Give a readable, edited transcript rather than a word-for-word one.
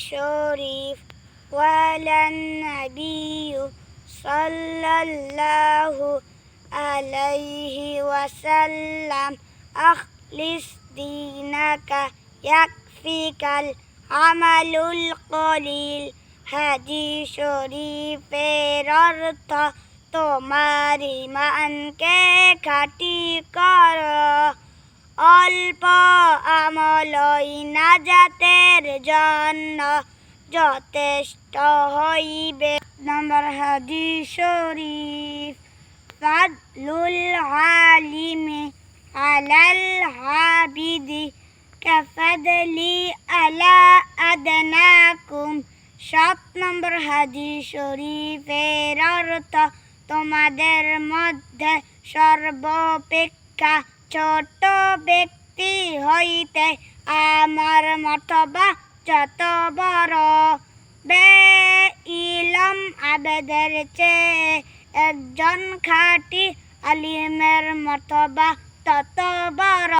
শরীফ ওয়ালান নাবিয়্যু সাল্লাল্লাহু আলাইহি ওয়াসাল্লাম আখলিস দীনাকা ইয়াকফিকাল আমালুল কলিল। হাদিস শরীফের অর্থ তোমার ঈমানকে খাঁটি কর, অল্প আমলই নাজাতের জন্য যথেষ্ট হইবে। নম্বর হাদিস শরীফ ফাদলুল আলিমি আলাল আবিদি কাফাদলি আলা আদনাকুম। 7 নম্বর হাদিস শরীফের অর্থ তোমাদের মধ্যে সর্বাপেক্ষা ছোট ব্যক্তি হইতে আমার মর্তবা যত বড়। বেইলম আবেদের চেয়ে একজন খাঁটি আলিমের মর্তবা তত বড়।